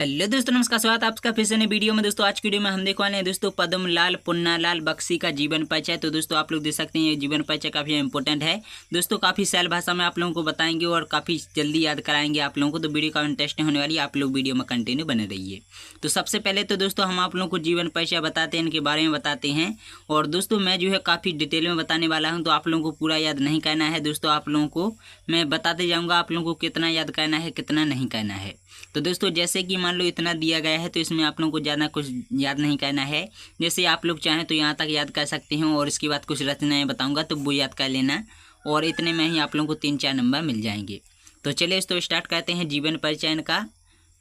Hello दोस्तों, नमस्कार। स्वागत है आपका फिर से नई वीडियो में। दोस्तों आज की वीडियो में हम देखने वाले हैं दोस्तों पद्मलाल पुन्नालाल बख्शी का जीवन परिचय। तो दोस्तों आप लोग देख सकते हैं ये जीवन परिचय काफ़ी इंपॉर्टेंट है दोस्तों, काफ़ी सरल भाषा में आप लोगों को बताएंगे और काफ़ी जल्दी याद कराएंगे आप लोगों को। तो वीडियो काफ़ी इंटरेस्टिंग होने वाली है, आप लोग वीडियो में कंटिन्यू बने रहिए। तो सबसे पहले तो दोस्तों हम आप लोगों को जीवन परिचय बताते हैं, इनके बारे में बताते हैं। और दोस्तों मैं जो है काफ़ी डिटेल में बताने वाला हूँ, तो आप लोगों को पूरा याद नहीं करना है दोस्तों। आप लोगों को मैं बताते जाऊँगा आप लोगों को कितना याद करना है कितना नहीं करना है। तो दोस्तों जैसे कि मान लो इतना दिया गया है, तो इसमें आप लोगों को ज़्यादा कुछ याद नहीं करना है। जैसे आप लोग चाहें तो यहाँ तक याद कर सकते हैं और इसके बाद कुछ रचनाएं बताऊंगा तो वो याद कर लेना, और इतने में ही आप लोगों को 3-4 नंबर मिल जाएंगे। तो चलिए दोस्तों स्टार्ट करते हैं जीवन परिचय इनका।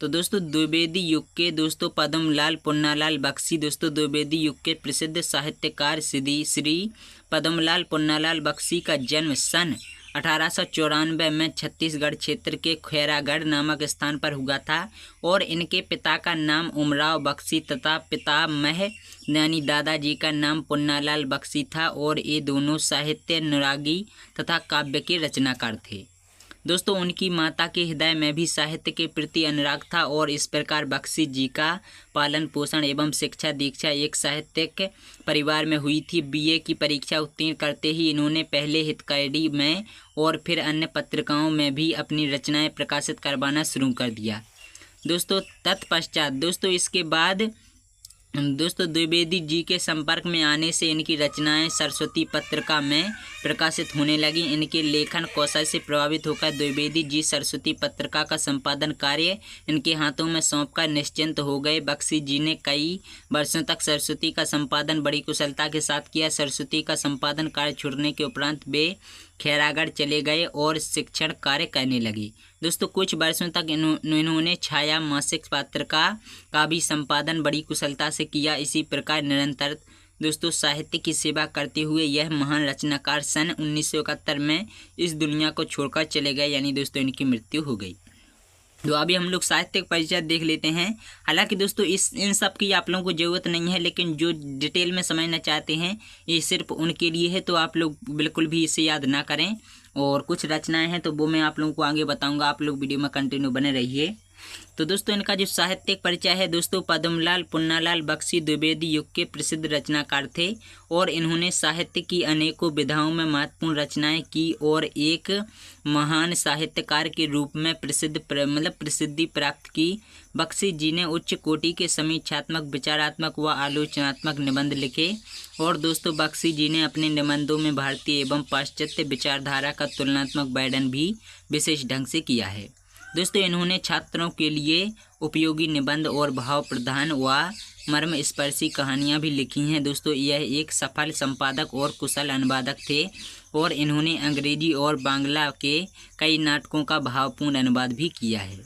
तो दोस्तों द्विवेदी युग के दोस्तों पद्मलाल पुन्नालाल बख्शी दोस्तों द्विवेदी युग के प्रसिद्ध साहित्यकार श्री पद्मलाल पुन्नालाल बख्शी का जन्म सन 1894 में छत्तीसगढ़ क्षेत्र के खैरागढ़ नामक स्थान पर हुआ था। और इनके पिता का नाम उमराव बख्शी तथा पितामह यानी दादाजी का नाम पुन्नालाल बख्शी था, और ये दोनों साहित्य अनुरागी तथा काव्य के रचनाकार थे। दोस्तों उनकी माता के हृदय में भी साहित्य के प्रति अनुराग था, और इस प्रकार बख्शी जी का पालन पोषण एवं शिक्षा दीक्षा एक साहित्यिक परिवार में हुई थी। बीए की परीक्षा उत्तीर्ण करते ही इन्होंने पहले हितकैडी में और फिर अन्य पत्रिकाओं में भी अपनी रचनाएं प्रकाशित करवाना शुरू कर दिया। दोस्तों तत्पश्चात दोस्तों इसके बाद दोस्तों द्विवेदी जी के संपर्क में आने से इनकी रचनाएं सरस्वती पत्रिका में प्रकाशित होने लगी। इनके लेखन कौशल से प्रभावित होकर द्विवेदी जी सरस्वती पत्रिका का संपादन कार्य इनके हाथों में सौंपकर निश्चिंत हो गए। बख्शी जी ने कई वर्षों तक सरस्वती का संपादन बड़ी कुशलता के साथ किया। सरस्वती का संपादन कार्य छूटने के उपरांत वे खैरागढ़ चले गए और शिक्षण कार्य करने लगे। दोस्तों कुछ वर्षों तक इन्होंने छाया मासिक पत्रिका का भी संपादन बड़ी कुशलता से किया। इसी प्रकार निरंतर दोस्तों साहित्य की सेवा करते हुए यह महान रचनाकार सन 1971 में इस दुनिया को छोड़कर चले गए, यानी दोस्तों इनकी मृत्यु हो गई। तो अभी हम लोग साहित्यिक परिचय देख लेते हैं। हालांकि दोस्तों इन सब की आप लोगों को ज़रूरत नहीं है, लेकिन जो डिटेल में समझना चाहते हैं ये सिर्फ उनके लिए है, तो आप लोग बिल्कुल भी इसे याद ना करें। और कुछ रचनाएं हैं तो वो मैं आप लोगों को आगे बताऊंगा, आप लोग वीडियो में कंटिन्यू बने रहिए। तो दोस्तों इनका जो साहित्यिक परिचय है दोस्तों पद्मलाल पुन्नालाल बख्शी द्विवेदी युग के प्रसिद्ध रचनाकार थे, और इन्होंने साहित्य की अनेकों विधाओं में महत्वपूर्ण रचनाएं की और एक महान साहित्यकार के रूप में प्रसिद्धि प्राप्त की। बख्शी जी ने उच्च कोटि के समीक्षात्मक विचारात्मक व आलोचनात्मक निबंध लिखे, और दोस्तों बख्शी जी ने अपने निबंधों में भारतीय एवं पाश्चात्य विचारधारा का तुलनात्मक वर्णन भी विशेष ढंग से किया है। दोस्तों इन्होंने छात्रों के लिए उपयोगी निबंध और भाव प्रधान व मर्म स्पर्शी कहानियाँ भी लिखी हैं। दोस्तों यह एक सफल संपादक और कुशल अनुवादक थे, और इन्होंने अंग्रेजी और बांग्ला के कई नाटकों का भावपूर्ण अनुवाद भी किया है।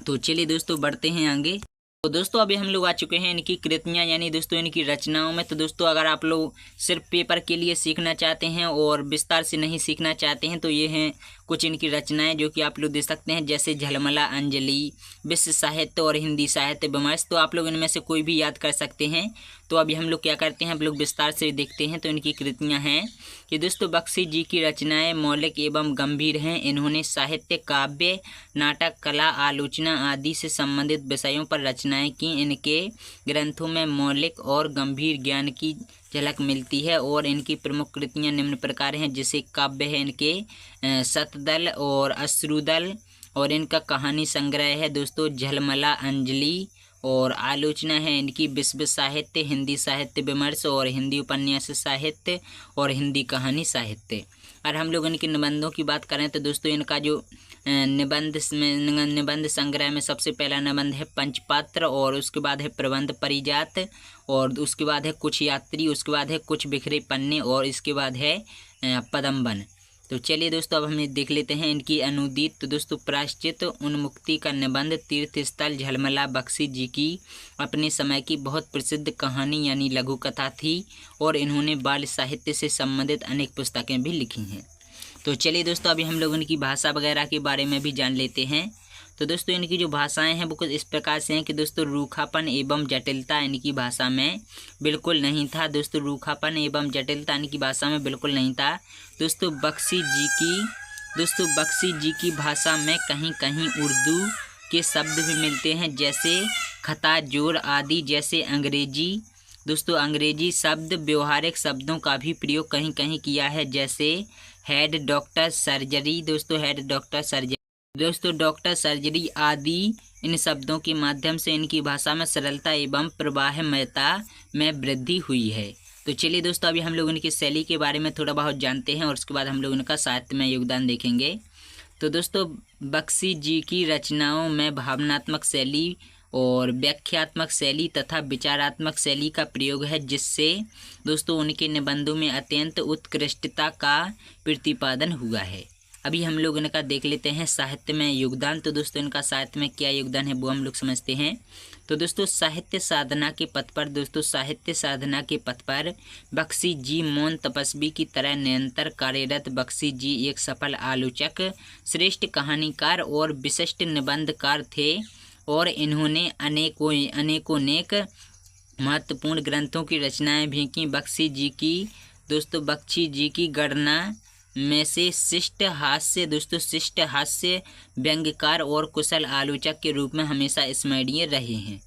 तो चलिए दोस्तों बढ़ते हैं आगे। तो दोस्तों अभी हम लोग आ चुके हैं इनकी कृतियाँ यानी दोस्तों इनकी रचनाओं में। तो दोस्तों अगर आप लोग सिर्फ पेपर के लिए सीखना चाहते हैं और विस्तार से नहीं सीखना चाहते हैं, तो ये हैं कुछ इनकी रचनाएं जो कि आप लोग देख सकते हैं, जैसे झलमला अंजलि, विश्व साहित्य और हिंदी साहित्य विमर्श। तो आप लोग इनमें से कोई भी याद कर सकते हैं। तो अभी हम लोग क्या करते हैं, हम लोग विस्तार से देखते हैं। तो इनकी कृतियाँ हैं कि दोस्तों बख्शी जी की रचनाएं मौलिक एवं गंभीर हैं। इन्होंने साहित्य, काव्य, नाटक, कला, आलोचना आदि से संबंधित विषयों पर रचनाएं की। इनके ग्रंथों में मौलिक और गंभीर ज्ञान की झलक मिलती है, और इनकी प्रमुख कृतियाँ निम्न प्रकार हैं। जैसे काव्य है इनके शतदल और अश्रुदल, और इनका कहानी संग्रह है दोस्तों झलमला अंजलि, और आलोचना है इनकी विश्व साहित्य, हिंदी साहित्य विमर्श और हिंदी उपन्यास साहित्य और हिंदी कहानी साहित्य। और हम लोग इनके निबंधों की बात करें तो दोस्तों इनका जो निबंध संग्रह में सबसे पहला निबंध है पंचपात्र, और उसके बाद है प्रबंध परिजात, और उसके बाद है कुछ यात्री, उसके बाद है कुछ बिखरे पन्ने, और इसके बाद है पदमबन। तो चलिए दोस्तों अब हम देख लेते हैं इनकी अनुदित। तो दोस्तों प्रायश्चित उन्मुक्ति का निबंध तीर्थ स्थल झलमला बख्शी जी की अपने समय की बहुत प्रसिद्ध कहानी यानी लघु कथा थी, और इन्होंने बाल साहित्य से संबंधित अनेक पुस्तकें भी लिखी हैं। तो चलिए दोस्तों अभी हम लोग इनकी भाषा वगैरह के बारे में भी जान लेते हैं। तो दोस्तों इनकी जो भाषाएं हैं वो कुछ इस प्रकार से हैं कि दोस्तों रूखापन एवं जटिलता इनकी भाषा में बिल्कुल नहीं था। दोस्तों रूखापन एवं जटिलता इनकी भाषा में बिल्कुल नहीं था। दोस्तों बख्शी जी की भाषा में कहीं कहीं उर्दू के शब्द भी मिलते हैं, जैसे खता, जोर आदि। जैसे अंग्रेजी, दोस्तों अंग्रेजी शब्द व्यवहारिक शब्दों का भी प्रयोग कहीं कहीं किया है, जैसे हेड, डॉक्टर, सर्जरी। दोस्तों हेड, डॉक्टर, सर्जरी, दोस्तों डॉक्टर, सर्जरी आदि इन शब्दों के माध्यम से इनकी भाषा में सरलता एवं प्रवाहमयता में वृद्धि हुई है। तो चलिए दोस्तों, अभी हम लोग इनकी शैली के बारे में थोड़ा बहुत जानते हैं और उसके बाद हम लोग इनका साहित्य में योगदान देखेंगे। तो दोस्तों बख्शी जी की रचनाओं में भावनात्मक शैली और व्याख्यात्मक शैली तथा विचारात्मक शैली का प्रयोग है, जिससे दोस्तों उनके निबंधों में अत्यंत उत्कृष्टता का प्रतिपादन हुआ है। अभी हम लोग इनका देख लेते हैं साहित्य में योगदान। तो दोस्तों इनका साहित्य में क्या योगदान है वो हम लोग समझते हैं। तो दोस्तों साहित्य साधना के पथ पर, दोस्तों साहित्य साधना के पथ पर बख्शी जी मौन तपस्वी की तरह निरंतर कार्यरत। बख्शी जी एक सफल आलोचक, श्रेष्ठ कहानीकार और विशिष्ट निबंधकार थे और इन्होंने अनेक महत्वपूर्ण ग्रंथों की रचनाएं भी की। बख्शी जी की गणना में से शिष्ट हास्य, दोस्तों शिष्ट हास्य, व्यंग्यकार और कुशल आलोचक के रूप में हमेशा स्मरणीय रहे हैं,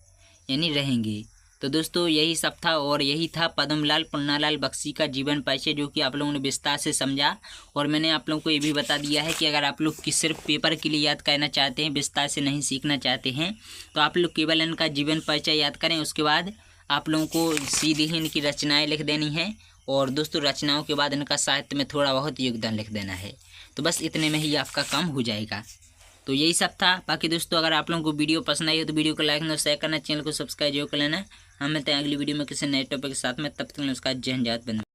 यानी रहेंगे। तो दोस्तों यही सब था और यही था पद्मलाल पुन्नालाल बख्शी का जीवन परिचय, जो कि आप लोगों ने विस्तार से समझा। और मैंने आप लोगों को ये भी बता दिया है कि अगर आप लोग की सिर्फ पेपर के लिए याद करना चाहते हैं, विस्तार से नहीं सीखना चाहते हैं, तो आप लोग केवल इनका जीवन परिचय याद करें। उसके बाद आप लोगों को सीधे ही इनकी रचनाएँ लिख देनी है और दोस्तों रचनाओं के बाद इनका साहित्य में थोड़ा बहुत योगदान लिख देना है। तो बस इतने में ही आपका काम हो जाएगा। तो यही सब था। बाकी दोस्तों अगर आप लोगों को वीडियो पसंद आई हो तो वीडियो को लाइक और शेयर करना, चैनल को सब्सक्राइब जरूर कर लेना। हम मिलते हैं अगली वीडियो में किसी नए टॉपिक के साथ में, तब तक उसका जय हिंद, जय भारत।